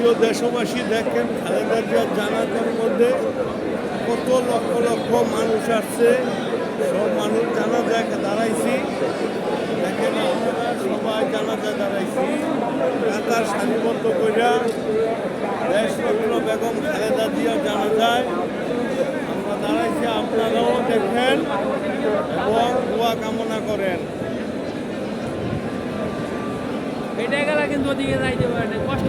প্রিয় দেশবাসী, দেখেন খালেদা জিয়ার জানাজার মধ্যে কত লক্ষ লক্ষ মানুষ আসছে। সব মানুষ জানাজায় দাঁড়াইছি। দেখেন আমরা সবাই জানাজায় দাঁড়াইছি, কাতার সারিবদ্ধ কইরা দেশরত্ন বেগম খালেদা জিয়া জানাজায় আমরা দাঁড়াইছি। আপনারাও দেখেন এবং দোয়া কামনা করেন। এটা গেলে কিন্তু ওদিকে যাইতে পারে না, কষ্ট